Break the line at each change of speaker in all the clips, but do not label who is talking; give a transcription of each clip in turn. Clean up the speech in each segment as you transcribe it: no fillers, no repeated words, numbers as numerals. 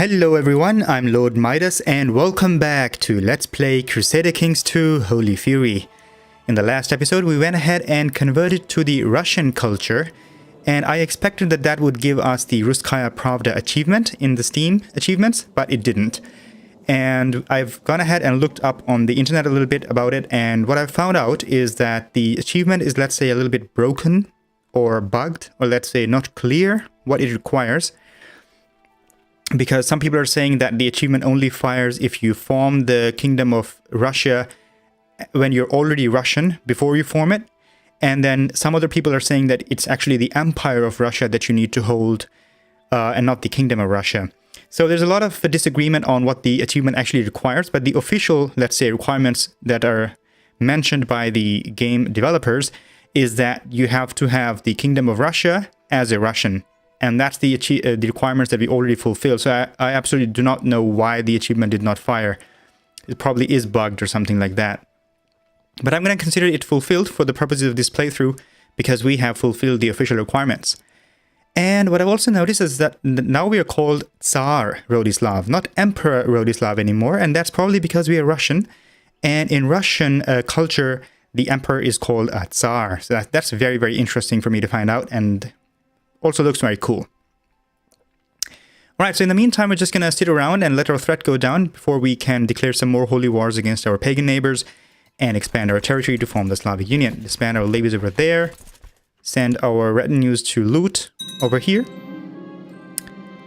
Hello everyone, I'm LordMidas and welcome back to Let's Play Crusader Kings 2 Holy Fury. In the last episode we went ahead and converted to the Russian culture, and I expected that that would give us the Russkaya Pravda achievement in the Steam achievements, but it didn't. And I've gone ahead and looked up on the internet a little bit about it, and what I've found out is that the achievement is, let's say, a little bit broken or bugged, or let's say not clear what it requires. Because some people are saying that the achievement only fires if you form the Kingdom of Russia when you're already Russian before you form it. And then some other people are saying that it's actually the Empire of Russia that you need to hold and not the Kingdom of Russia. So there's a lot of disagreement on what the achievement actually requires, but the official, let's say, requirements that are mentioned by the game developers is that you have to have the Kingdom of Russia as a Russian. And that's the requirements that we already fulfilled. So I absolutely do not know why the achievement did not fire. It probably is bugged or something like that. But I'm going to consider it fulfilled for the purposes of this playthrough because we have fulfilled the official requirements. And what I've also noticed is that now we are called Tsar Rodislav, not Emperor Rodislav anymore. And that's probably because we are Russian. And in Russian culture, the emperor is called a Tsar. So that's very, very interesting for me to find out, and also looks very cool. Alright, so in the meantime, we're just going to sit around and let our threat go down before we can declare some more holy wars against our pagan neighbors and expand our territory to form the Slavic Union. Disband our levies over there. Send our retinues to loot over here.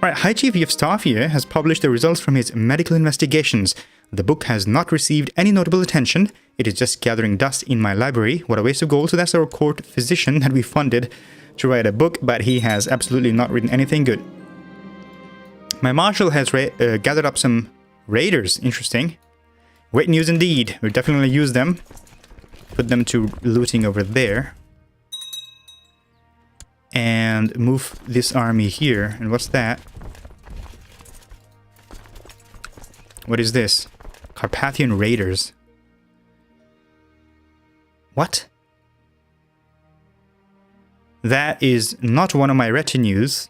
Alright, High Chief Yevstafia has published the results from his medical investigations. The book has not received any notable attention. It is just gathering dust in my library. What a waste of gold. So that's our court physician that we funded to write a book, but he has absolutely not written anything good. My marshal has gathered up some raiders. Interesting. Great news indeed. We'll definitely use them. Put them to looting over there. And move this army here. And what's that? What is this? Carpathian raiders. What? That is not one of my retinues.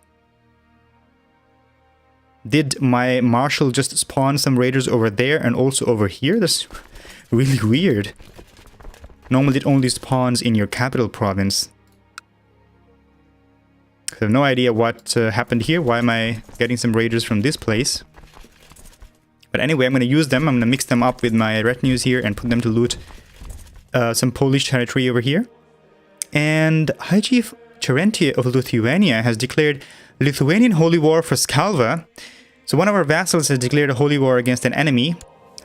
Did my marshal just spawn some raiders over there and also over here? That's really weird. Normally it only spawns in your capital province. I have no idea what happened here. Why am I getting some raiders from this place? But anyway, I'm going to use them. I'm going to mix them up with my retinues here and put them to loot some Polish territory over here. And High Chief Terentia of Lithuania has declared Lithuanian holy war for Skalva. So one of our vassals has declared a holy war against an enemy.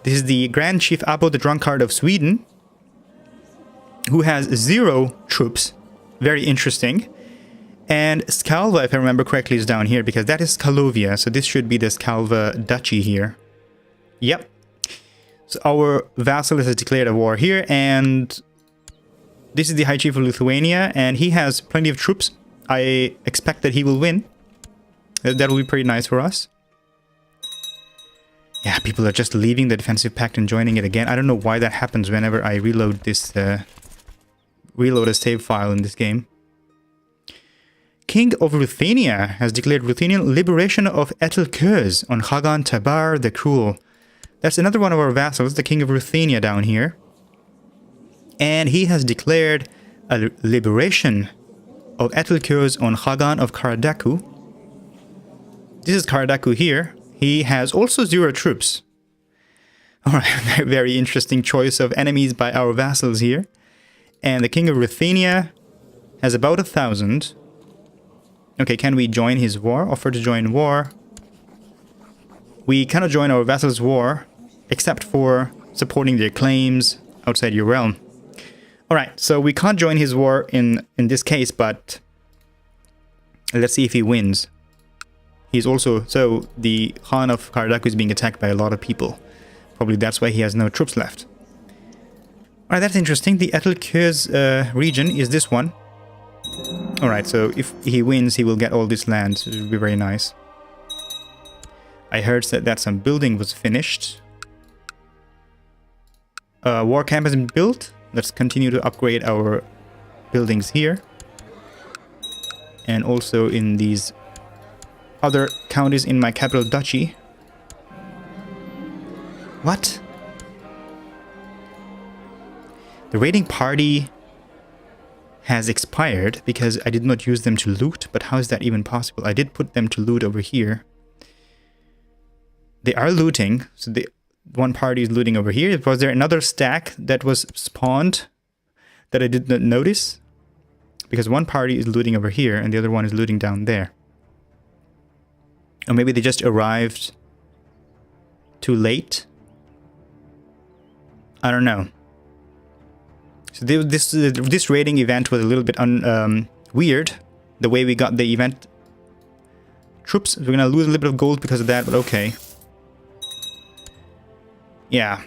This is the Grand Chief Abo the Drunkard of Sweden, who has 0 troops. Very interesting. And Skalva, if I remember correctly, is down here because that is Skalovia. So this should be the Skalva Duchy here. Yep. So our vassal has declared a war here, and this is the High Chief of Lithuania, and he has plenty of troops. I expect that he will win. That will be pretty nice for us. Yeah, people are just leaving the defensive pact and joining it again. I don't know why that happens whenever I reload this, reload a save file in this game. King of Ruthenia has declared Ruthenian liberation of Etelkurs on Khagan Tabar the Cruel. That's another one of our vassals, the King of Ruthenia down here. And he has declared a liberation of Etelkurs on Khagan of Karadaku. This is Karadaku here. He has also 0 troops. Alright, very interesting choice of enemies by our vassals here. And the King of Ruthenia has about 1,000. Okay, can we join his war? Offer to join war. We cannot join our vassals' war, except for supporting their claims outside your realm. Alright, so we can't join his war in this case, but let's see if he wins. He's also... So, the Khan of Karadaku is being attacked by a lot of people. Probably that's why he has no troops left. Alright, that's interesting. The Etelkurs region is this one. Alright, so if he wins, he will get all this land. It will be very nice. I heard that some building was finished. War camp has been built. Let's continue to upgrade our buildings here. And also in these other counties in my capital duchy. What? The raiding party has expired because I did not use them to loot, but how is that even possible? I did put them to loot over here. They are looting, so one party is looting over here. Was there another stack that was spawned that I did not notice? Because one party is looting over here and the other one is looting down there. Or maybe they just arrived too late? I don't know. So this raiding event was a little bit weird, the way we got the event troops. We're gonna lose a little bit of gold because of that, but okay. Yeah.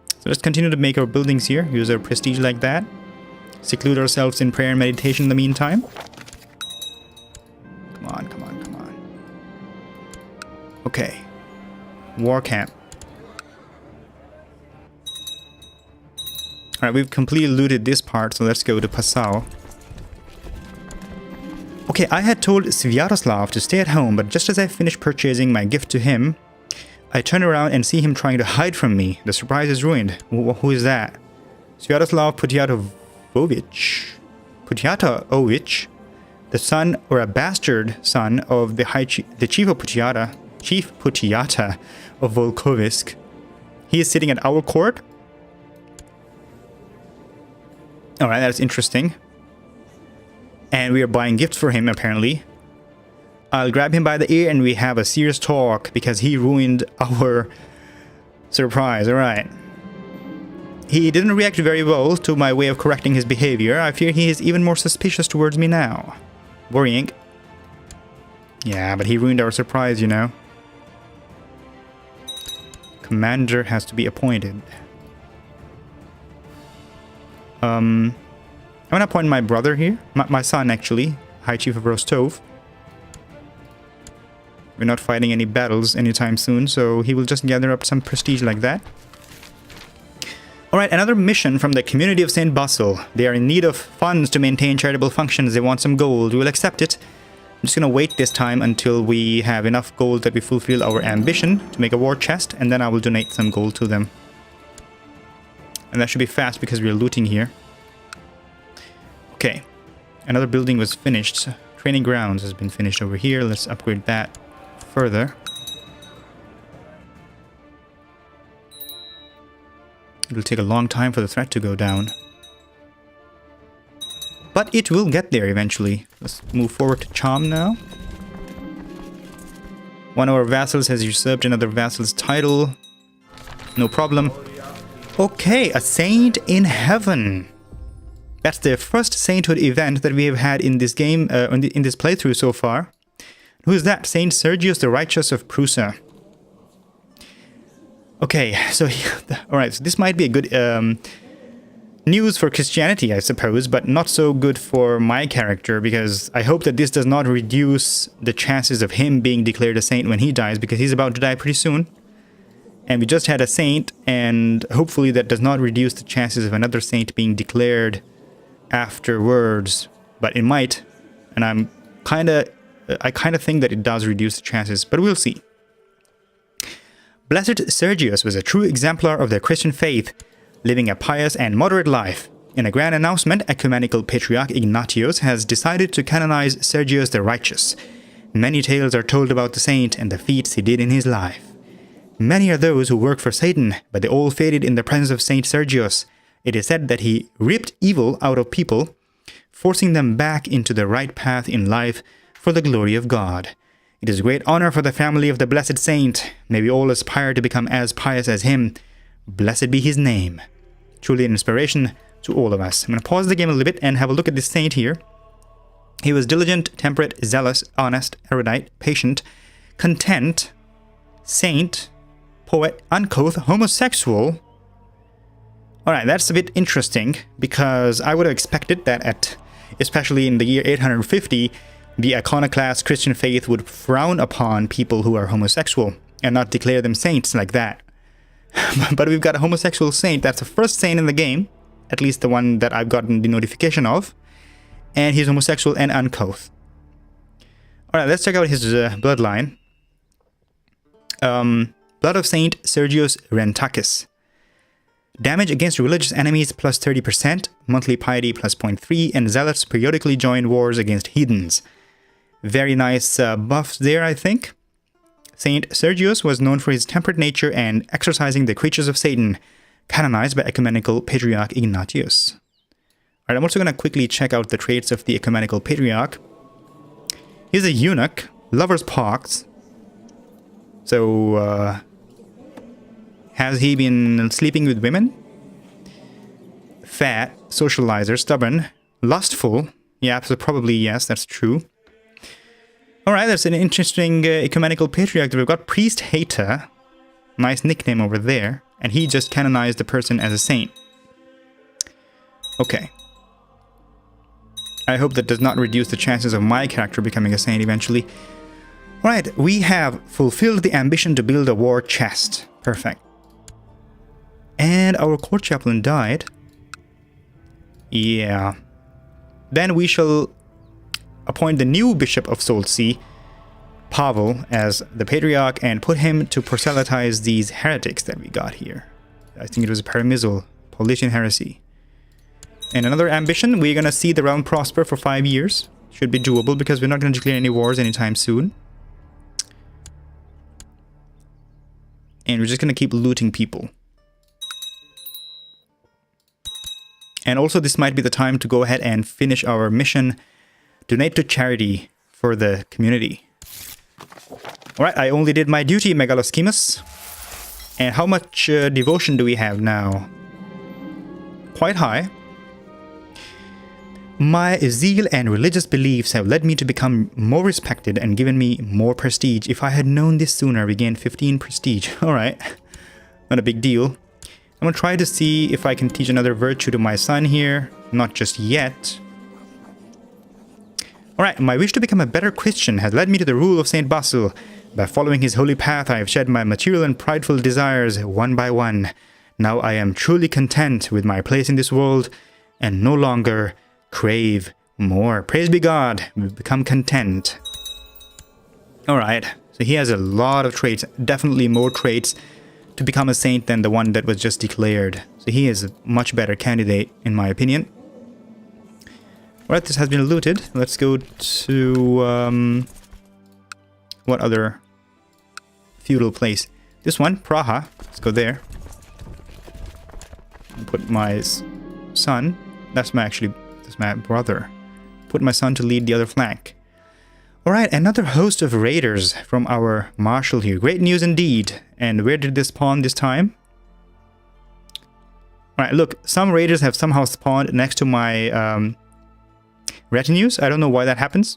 So let's continue to make our buildings here, use our prestige like that. Seclude ourselves in prayer and meditation in the meantime. Come on, come on, come on. Okay. War camp. Alright, we've completely looted this part, so let's go to Passau. Okay, I had told Sviatoslav to stay at home, but just as I finished purchasing my gift to him, I turn around and see him trying to hide from me. The surprise is ruined. Who is that? Sviatoslav Putyatovich, the son or a bastard son of the chief of Putyata of Volkovisk. He is sitting at our court. Alright, that's interesting. And we are buying gifts for him, apparently. I'll grab him by the ear and we have a serious talk because he ruined our surprise. Alright. He didn't react very well to my way of correcting his behavior. I fear he is even more suspicious towards me now. Worrying. Yeah, but he ruined our surprise, you know. Commander has to be appointed. I'm gonna appoint my brother here. My son, actually. High Chief of Rostov. We're not fighting any battles anytime soon, so he will just gather up some prestige like that. Alright, another mission from the community of St. Basil. They are in need of funds to maintain charitable functions. They want some gold. We will accept it. I'm just gonna wait this time until we have enough gold that we fulfill our ambition to make a war chest, and then I will donate some gold to them. And that should be fast because we are looting here. Okay. Another building was finished. Training grounds has been finished over here. Let's upgrade that further. It'll take a long time for the threat to go down. But it will get there eventually. Let's move forward to Cham now. One of our vassals has usurped another vassal's title. No problem. Okay, a saint in heaven. That's the first sainthood event that we have had in this game, in this playthrough so far. Who is that? Saint Sergius the Righteous of Prusa. Okay, so alright, so this might be a good news for Christianity, I suppose, but not so good for my character, because I hope that this does not reduce the chances of him being declared a saint when he dies, because he's about to die pretty soon. And we just had a saint, and hopefully that does not reduce the chances of another saint being declared afterwards. But it might, and I kind of think that it does reduce the chances, but we'll see. Blessed Sergius was a true exemplar of the Christian faith, living a pious and moderate life. In a grand announcement, Ecumenical Patriarch Ignatius has decided to canonize Sergius the Righteous. Many tales are told about the saint and the feats he did in his life. Many are those who work for Satan, but they all faded in the presence of Saint Sergius. It is said that he ripped evil out of people, forcing them back into the right path in life for the glory of God. It is a great honor for the family of the blessed saint. May we all aspire to become as pious as him. Blessed be his name. Truly an inspiration to all of us. I'm going to pause the game a little bit and have a look at this saint here. He was diligent, temperate, zealous, honest, erudite, patient, content, saint, poet, uncouth, homosexual. Alright, that's a bit interesting, because I would have expected that especially in the year 850, the iconoclast Christian faith would frown upon people who are homosexual and not declare them saints like that. But we've got a homosexual saint. That's the first saint in the game, at least the one that I've gotten the notification of, and he's homosexual and uncouth. Alright, let's check out his bloodline. Blood of Saint Sergius Rentakis. Damage against religious enemies plus 30%, monthly piety plus 0.3, and zealots periodically join wars against heathens. Very nice buffs there, I think. Saint Sergius was known for his temperate nature and exorcising the creatures of Satan, canonized by Ecumenical Patriarch Ignatius. Alright, I'm also going to quickly check out the traits of the Ecumenical Patriarch. He's a eunuch, lover's pox. So, has he been sleeping with women? Fat, socializer, stubborn, lustful. Yeah, so probably yes, that's true. Alright, that's an interesting Ecumenical Patriarch. We've got Priest Hater. Nice nickname over there. And he just canonized the person as a saint. Okay. I hope that does not reduce the chances of my character becoming a saint eventually. Alright, we have fulfilled the ambition to build a war chest. Perfect. And our court chaplain died. Yeah. Then we shall appoint the new Bishop of Solsea, Pavel, as the Patriarch and put him to proselytize these heretics that we got here. I think it was Paramizal, Paulician heresy. And another ambition, we're going to see the realm prosper for 5 years. Should be doable because we're not going to declare any wars anytime soon. And we're just going to keep looting people. And also this might be the time to go ahead and finish our mission. Donate to charity for the community. Alright, I only did my duty, Megaloschemus. And how much devotion do we have now? Quite high. My zeal and religious beliefs have led me to become more respected and given me more prestige. If I had known this sooner, we gained 15 prestige. Alright, not a big deal. I'm going to try to see if I can teach another virtue to my son here. Not just yet. Alright, my wish to become a better Christian has led me to the rule of Saint Basil. By following his holy path, I have shed my material and prideful desires one by one. Now I am truly content with my place in this world and no longer crave more. Praise be God, we've become content. Alright, so he has a lot of traits, definitely more traits to become a saint than the one that was just declared. So he is a much better candidate, in my opinion. Alright, this has been looted. Let's go to, what other feudal place? This one, Praha. Let's go there. Put my son. That's my brother. Put my son to lead the other flank. Alright, another host of raiders from our marshal here. Great news indeed. And where did this spawn this time? Alright, look, some raiders have somehow spawned next to my retinues. I don't know why that happens.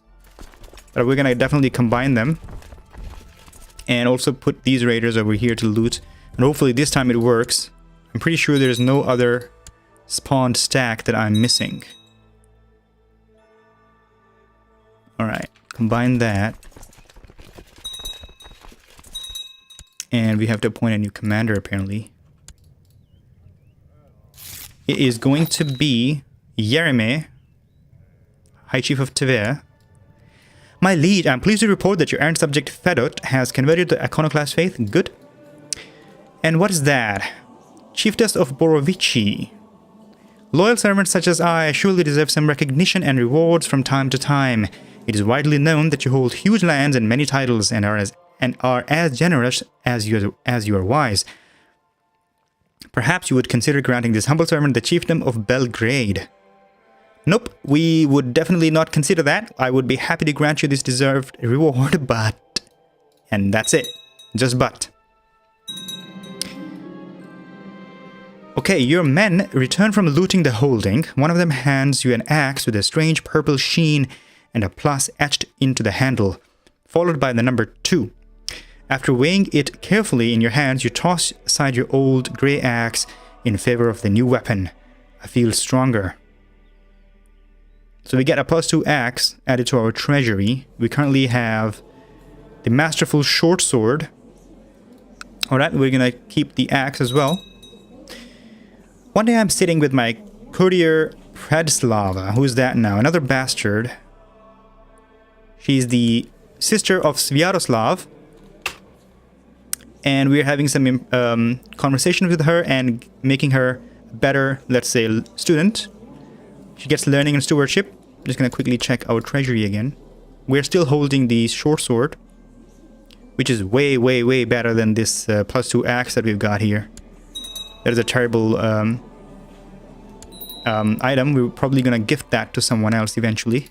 But we're gonna definitely combine them. And also put these raiders over here to loot. And hopefully this time it works. I'm pretty sure there's no other spawned stack that I'm missing. Alright, combine that. And we have to appoint a new commander, apparently. It is going to be Yereme, High Chief of Tver. My liege, I'm pleased to report that your errant subject Fedot has converted to Iconoclast faith. Good. And what is that? Chieftess of Borovici. Loyal servants such as I surely deserve some recognition and rewards from time to time. It is widely known that you hold huge lands and many titles and are as generous as you are wise. Perhaps you would consider granting this humble servant the chiefdom of Belgrade. Nope, we would definitely not consider that. I would be happy to grant you this deserved reward, but... And that's it. Just but. Okay, your men return from looting the holding. One of them hands you an axe with a strange purple sheen and a plus etched into the handle, followed by the number 2. After weighing it carefully in your hands, you toss aside your old grey axe in favor of the new weapon. I feel stronger. So we get a +2 axe added to our treasury. We currently have the masterful short sword. Alright, we're gonna keep the axe as well. One day I'm sitting with my courtier Predslava. Who's that now? Another bastard. She's the sister of Sviatoslav. And we're having some conversation with her and making her a better, let's say, student. She gets learning and stewardship. I'm just going to quickly check our treasury again. We're still holding the short sword, which is way, way, way better than this +2 axe that we've got here. That is a terrible item. We're probably going to gift that to someone else eventually.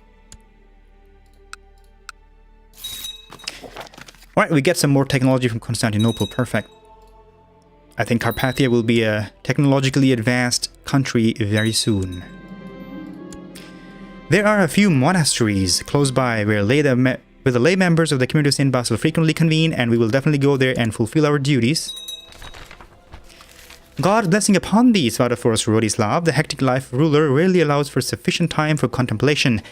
Alright, we get some more technology from Constantinople. Perfect. I think Carpathia will be a technologically advanced country very soon. There are a few monasteries close by where the lay members of the community of St. Basil frequently convene, and we will definitely go there and fulfill our duties. God blessing upon thee, Svatoforos Rodislav. The hectic life of ruler rarely allows for sufficient time for contemplation.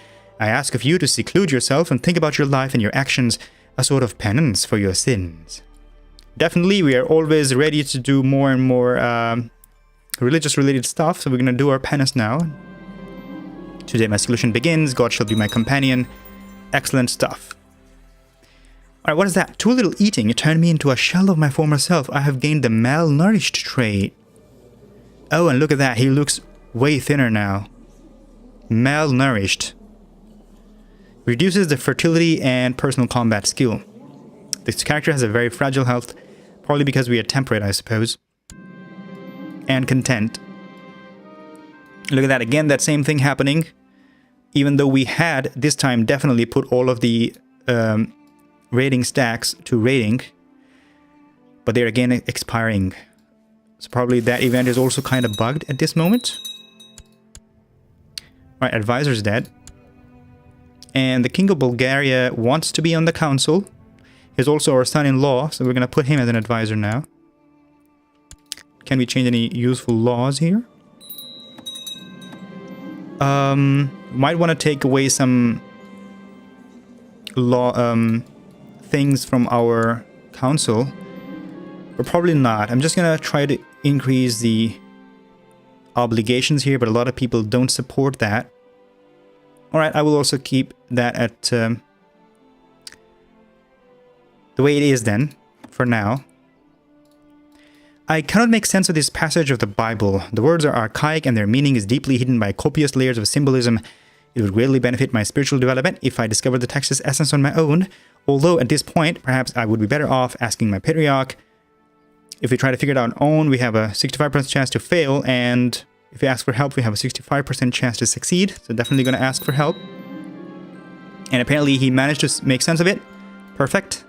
I ask of you to seclude yourself and think about your life and your actions, a sort of penance for your sins. Definitely, we are always ready to do more and more religious-related stuff, so we're going to do our penance now. Today my solution begins. God shall be my companion. Excellent stuff. Alright, what is that? Too little eating. It turned me into a shell of my former self. I have gained the malnourished trait. Oh, and look at that. He looks way thinner now. Malnourished. Reduces the fertility and personal combat skill. This character has a very fragile health, probably because we are temperate, I suppose. And content. Look at that again, that same thing happening. Even though we had, this time, definitely put all of the rating stacks to rating. But they're again expiring. So probably that event is also kind of bugged at this moment. Alright, advisor's dead. And the King of Bulgaria wants to be on the council. He's also our son-in-law, so we're going to put him as an advisor now. Can we change any useful laws here? Might want to take away some law things from our council, but probably not. I'm just going to try to increase the obligations here, but a lot of people don't support that. Alright, I will also keep that at the way it is then, for now. I cannot make sense of this passage of the Bible. The words are archaic and their meaning is deeply hidden by copious layers of symbolism. It would greatly benefit my spiritual development if I discovered the text's essence on my own, although at this point, perhaps I would be better off asking my patriarch. If we try to figure it out on our own, we have a 65% chance to fail, and if we ask for help, we have a 65% chance to succeed, so definitely going to ask for help. And apparently he managed to make sense of it. Perfect.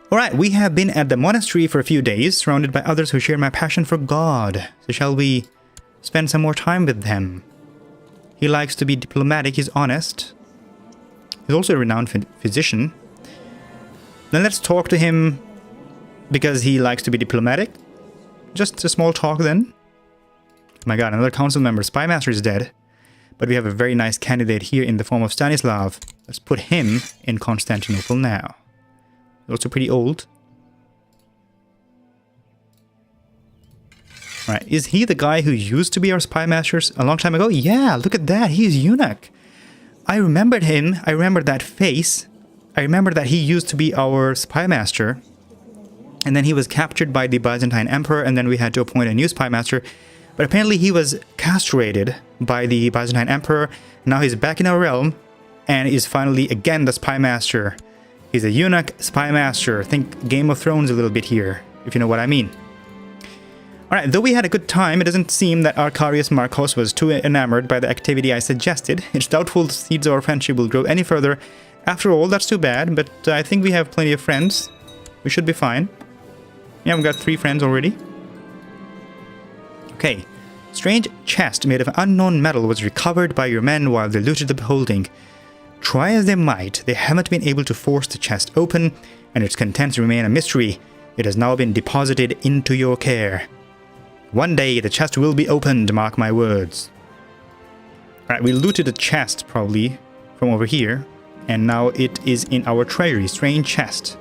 Alright, we have been at the monastery for a few days, surrounded by others who share my passion for God. So shall we spend some more time with them? He likes to be diplomatic, he's honest. He's also a renowned physician. Then let's talk to him because he likes to be diplomatic. Just a small talk then. Oh my god, another council member. Spymaster is dead. But we have a very nice candidate here in the form of Stanislav. Let's put him in Constantinople now. Also pretty old. Right, is he the guy who used to be our spymaster a long time ago? Yeah, look at that, he's eunuch. I remembered him, I remember that face. I remember that he used to be our spymaster. And then he was captured by the Byzantine Emperor, and then we had to appoint a new spymaster. But apparently he was castrated by the Byzantine Emperor. Now he's back in our realm, and is finally again the spymaster. He's a eunuch spymaster. Think Game of Thrones a little bit here, if you know what I mean. Alright, though we had a good time, it doesn't seem that Arcarius Marcos was too enamored by the activity I suggested. It's doubtful the seeds of our friendship will grow any further. After all, that's too bad, but I think we have plenty of friends. We should be fine. Yeah, we've got 3 friends already. Okay. Strange chest made of unknown metal was recovered by your men while they looted the beholding. Try as they might, they haven't been able to force the chest open, and its contents remain a mystery. It has now been deposited into your care. One day the chest will be opened, mark my words. Alright, we looted a chest, probably, from over here, and now it is in our treasury. Strange chest.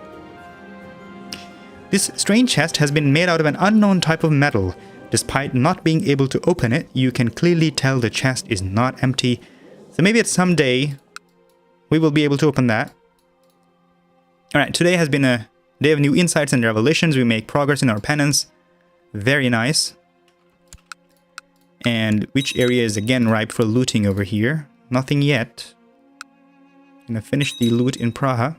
This strange chest has been made out of an unknown type of metal. Despite not being able to open it, you can clearly tell the chest is not empty. So maybe at some day we will be able to open that. Alright, today has been a Day of new insights and revelations. We make progress in our penance. Very nice. And which area is again ripe for looting over here? Nothing yet. Gonna finish the loot in Praha.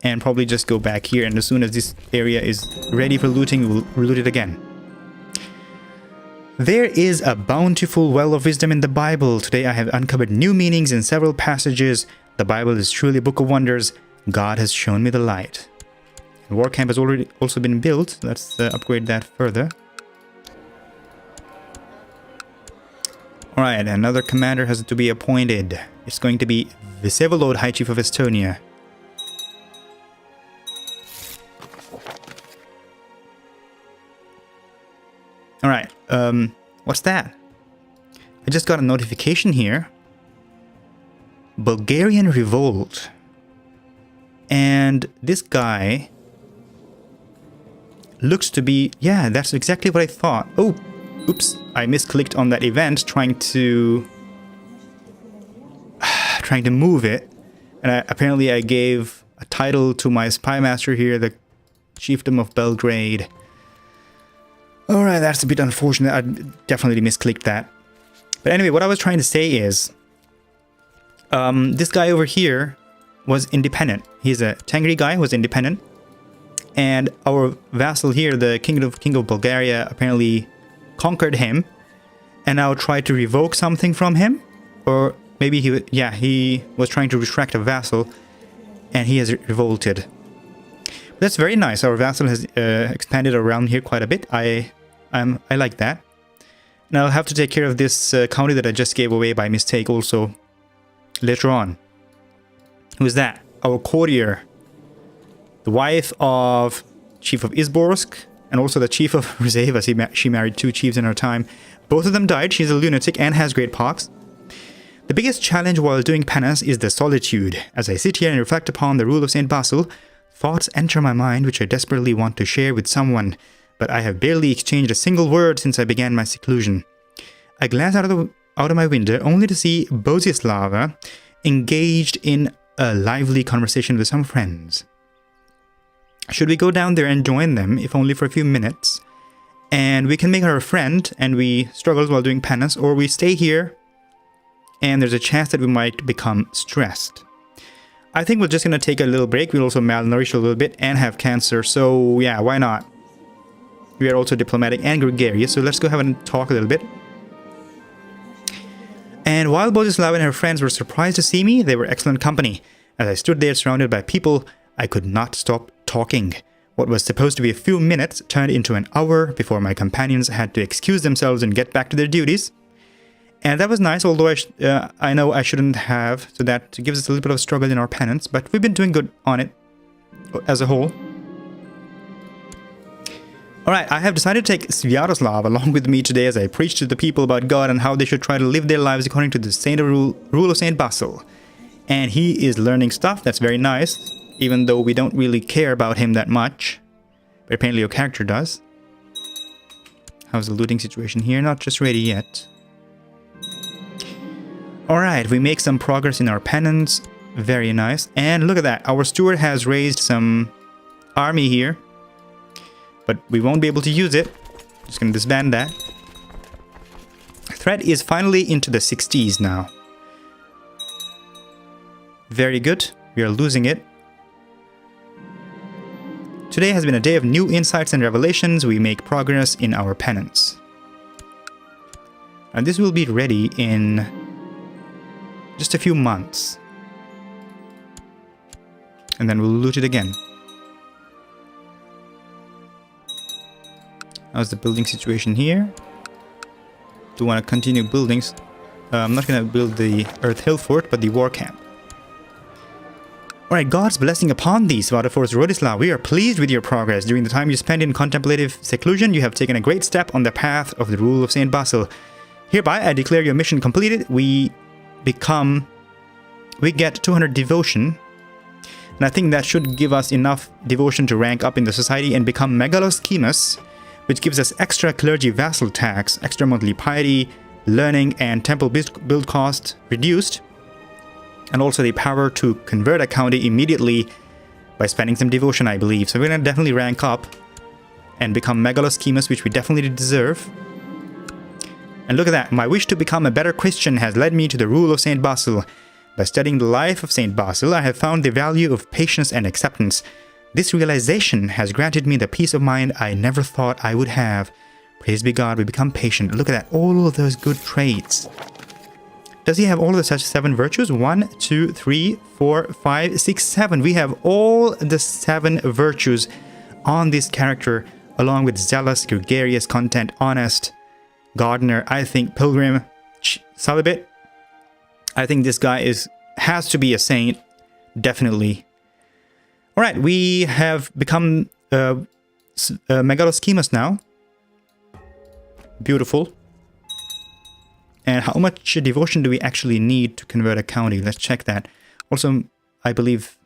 And probably just go back here, and as soon as this area is ready for looting, we'll loot it again. There is a bountiful well of wisdom in the Bible. Today I have uncovered new meanings in several passages. The Bible is truly a book of wonders. God has shown me the light. The war camp has already also been built. Let's upgrade that further. Alright, another commander has to be appointed. It's going to be Vsevolod, High Chief of Estonia. Alright, what's that? I just got a notification here. Bulgarian Revolt. And this guy looks to be... yeah, that's exactly what I thought. Oh, oops, I misclicked on that event trying to move it. And apparently I gave a title to my spy master here, the Chiefdom of Belgrade. Alright, that's a bit unfortunate. I definitely misclicked that. But anyway, what I was trying to say is... this guy over here was independent. He's a Tengri guy who was independent. And our vassal here, the King of Bulgaria, apparently conquered him. And now tried to revoke something from him. Or maybe he was trying to retract a vassal. And he has revolted. That's very nice. Our vassal has expanded around here quite a bit. I like that. Now I'll have to take care of this county that I just gave away by mistake also later on. Who's that? Our courtier. The wife of Chief of Izborsk and also the Chief of Rzeva. She married 2 chiefs in her time. Both of them died. She's a lunatic and has great pox. The biggest challenge while doing penance is the solitude. As I sit here and reflect upon the rule of St. Basil, thoughts enter my mind which I desperately want to share with someone, but I have barely exchanged a single word since I began my seclusion. I glance out of my window only to see Bosislava engaged in a lively conversation with some friends. Should we go down there and join them, if only for a few minutes, and we can make her a friend and we struggle while doing penance, or we stay here and there's a chance that we might become stressed. I think we're just going to take a little break. We'll also malnourish a little bit and have cancer, so yeah, why not? We are also diplomatic and gregarious, so let's go have a talk a little bit. And while Bosislava and her friends were surprised to see me, they were excellent company. As I stood there surrounded by people, I could not stop talking. What was supposed to be a few minutes turned into an hour before my companions had to excuse themselves and get back to their duties. And that was nice, although I know I shouldn't have, so that gives us a little bit of struggle in our penance, but we've been doing good on it as a whole. Alright, I have decided to take Sviatoslav along with me today as I preach to the people about God and how they should try to live their lives according to the rule of St. Basil. And he is learning stuff, that's very nice, even though we don't really care about him that much. But apparently your character does. How's the looting situation here? Not just ready yet. Alright, we make some progress in our penance. Very nice. And look at that, our steward has raised some army here. But we won't be able to use it. Just gonna disband that. Threat is finally into the 60s now. Very good. We are losing it. Today has been a day of new insights and revelations. We make progress in our penance. And this will be ready in just a few months. And then we'll loot it again. How's the building situation here? Do want to continue buildings. I'm not going to build the Earth Hill Fort, but the war camp. Alright, God's blessing upon thee, Svatofor's Rodislav. We are pleased with your progress. During the time you spent in contemplative seclusion, you have taken a great step on the path of the rule of St. Basil. Hereby, I declare your mission completed. We get 200 devotion. And I think that should give us enough devotion to rank up in the society and become Megalos Chemus, which gives us extra clergy vassal tax, extra monthly piety, learning, and temple build cost reduced, and also the power to convert a county immediately by spending some devotion, I believe. So we're gonna definitely rank up and become Megaloschemus, which we definitely deserve. And look at that. My wish to become a better Christian has led me to the rule of Saint Basil. By studying the life of Saint Basil, I have found the value of patience and acceptance. This realization has granted me the peace of mind I never thought I would have. Praise be God, we become patient. Look at that. All of those good traits. Does he have all of the such 7 virtues? 1, 2, 3, 4, 5, 6, 7. We have all the 7 virtues on this character, along with zealous, gregarious, content, honest, gardener, I think, pilgrim, celibate. I think this guy has to be a saint, definitely. All right, we have become Megaloschemus now. Beautiful. And how much devotion do we actually need to convert a county? Let's check that. Also, I believe...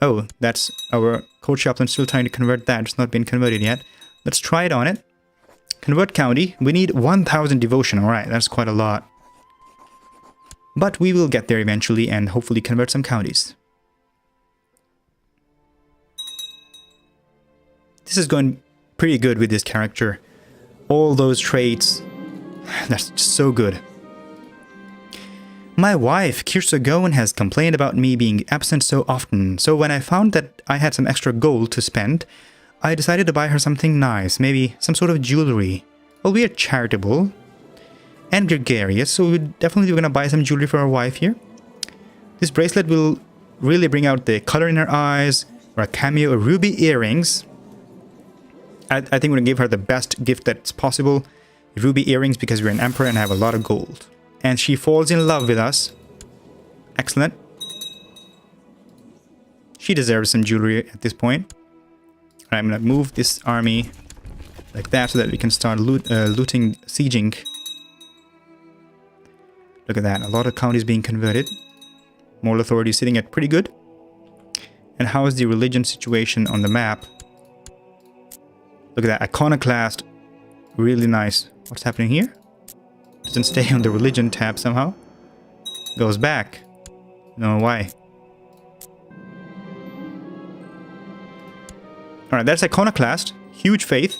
Oh, that's our court chaplain still trying to convert that. It's not been converted yet. Let's try it on it. Convert county. We need 1,000 devotion. All right, that's quite a lot. But we will get there eventually and hopefully convert some counties. This is going pretty good with this character. All those traits. That's just so good. My wife, Kirsa, has complained about me being absent so often. So when I found that I had some extra gold to spend, I decided to buy her something nice, maybe some sort of jewelry. Well, we are charitable and gregarious, so we're definitely going to buy some jewelry for our wife here. This bracelet will really bring out the color in her eyes, or a cameo of ruby earrings. I think we're going to give her the best gift that's possible. Ruby earrings, because we're an emperor and have a lot of gold. And she falls in love with us. Excellent. She deserves some jewelry at this point. I'm going to move this army like that so that we can start looting, sieging. Look at that. A lot of counties being converted. Moral authority sitting at pretty good. And how is the religion situation on the map? Look at that. Iconoclast. Really nice. What's happening here? Doesn't stay on the religion tab somehow. Goes back. No, why? Alright, that's Iconoclast. Huge faith.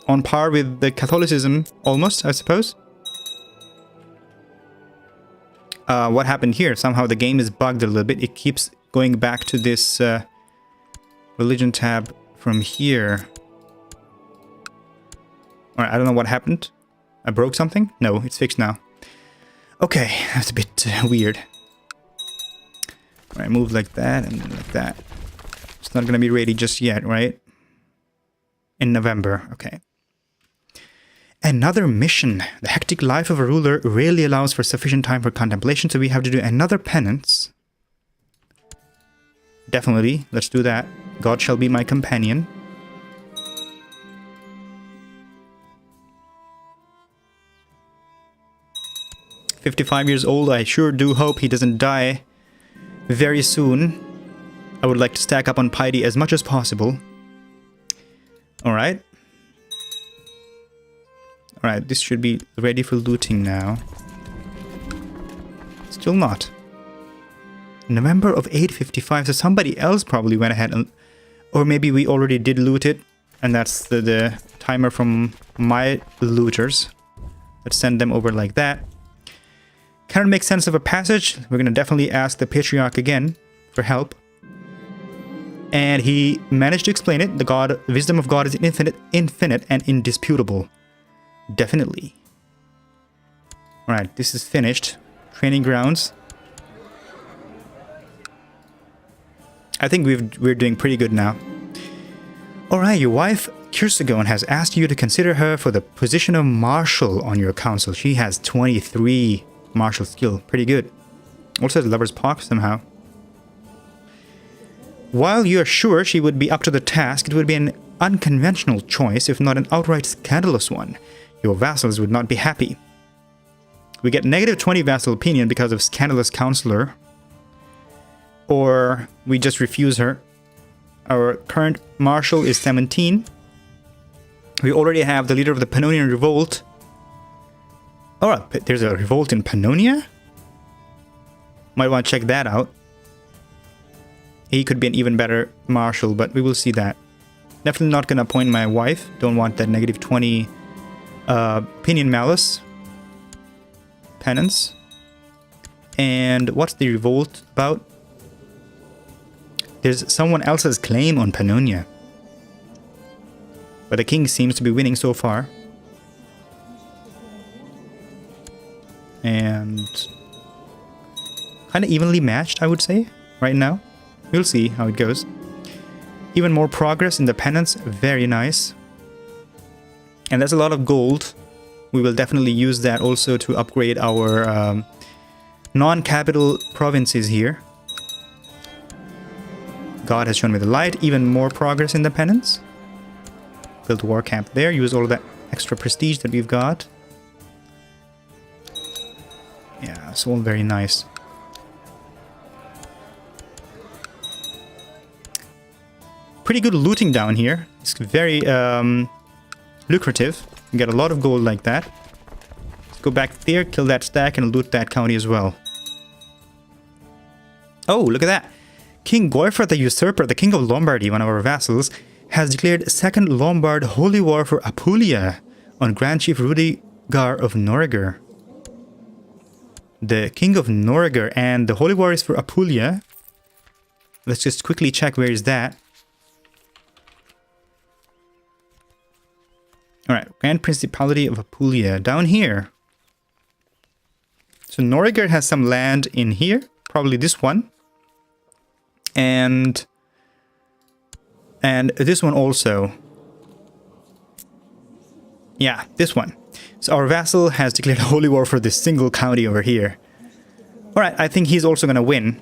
On par with the Catholicism, almost, I suppose. What happened here? Somehow the game is bugged a little bit. It keeps going back to this religion tab from here. Alright, I don't know what happened. I broke something? No, it's fixed now. Okay, that's a bit weird. Alright, move like that and like that. It's not going to be ready just yet, right? In November, okay. Another mission. The hectic life of a ruler rarely allows for sufficient time for contemplation, so we have to do another penance. Definitely, let's do that. God shall be my companion. "55 years old, I sure do hope he doesn't die very soon. I would like to stack up on piety as much as possible." Alright. Alright, this should be ready for looting now. Still not. November of 855, so somebody else probably went ahead and... Or maybe we already did loot it, and that's the timer from my looters. Let's send them over like that. Cannot make sense of a passage. We're going to definitely ask the Patriarch again for help. And he managed to explain it. The wisdom of God is infinite and indisputable. Definitely. Alright, this is finished. Training grounds. I think we're doing pretty good now. Alright, your wife, Kirsagon, has asked you to consider her for the position of marshal on your council. She has 23 martial skill. Pretty good. Also has lover's park somehow. While you're sure she would be up to the task, it would be an unconventional choice, if not an outright scandalous one. Your vassals would not be happy. We get negative 20 vassal opinion because of scandalous counselor. Or we just refuse her. Our current marshal is 17. We already have the leader of the Pannonian Revolt. Oh, there's a revolt in Pannonia? Might want to check that out. he could be an even better marshal, but we will see that. Definitely not going to appoint my wife. Don't want that negative 20 opinion malice. Penance. And what's the revolt about? There's someone else's claim on Pannonia. But the king seems to be winning so far. And kind of evenly matched, I would say, right now. We'll see how it goes. Even more progress in the penance. Very nice. And there's a lot of gold. We will definitely use that also to upgrade our non-capital provinces here. God has shown me the light. Even more progress in the penance. Build a war camp there. Use all of that extra prestige that we've got. Yeah, it's all very nice. Pretty good looting down here. It's very lucrative. You get a lot of gold like that. Let's go back there, kill that stack, and loot that county as well. Oh, look at that. King Goifred the Usurper, the king of Lombardy, one of our vassals, has declared Second Lombard Holy War for Apulia on Grand Chief Rudigar of Noriger. The king of Noriger, and the Holy War is for Apulia. Let's just quickly check where is that. Alright, Grand Principality of Apulia, down here. So Noriger has some land in here, probably this one. And this one also. Yeah, this one. So our vassal has declared holy war for this single county over here. Alright, I think he's also going to win.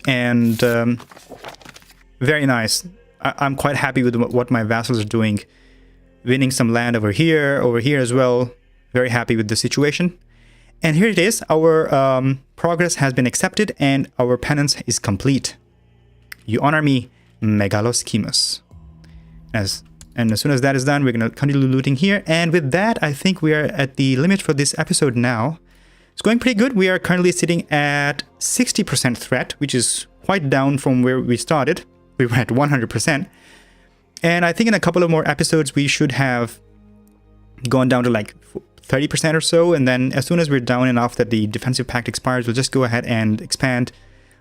And very nice. I'm quite happy with what my vassals are doing. Winning some land over here as well. Very happy with the situation. And here it is. Our progress has been accepted and our penance is complete. You honor me, Megalos Chemos. And as soon as that is done, we're going to continue looting here. And with that, I think we are at the limit for this episode now. It's going pretty good. We are currently sitting at 60% threat, which is quite down from where we started. We were at 100%. And I think in a couple of more episodes, we should have gone down to like 30% or so. And then as soon as we're down enough that the defensive pact expires, we'll just go ahead and expand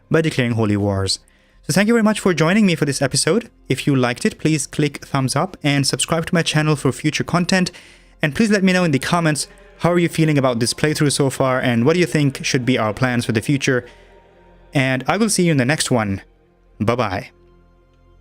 by declaring holy wars. So thank you very much for joining me for this episode. If you liked it, please click thumbs up and subscribe to my channel for future content. And please let me know in the comments, how are you feeling about this playthrough so far? And what do you think should be our plans for the future? And I will see you in the next one. Bye-bye.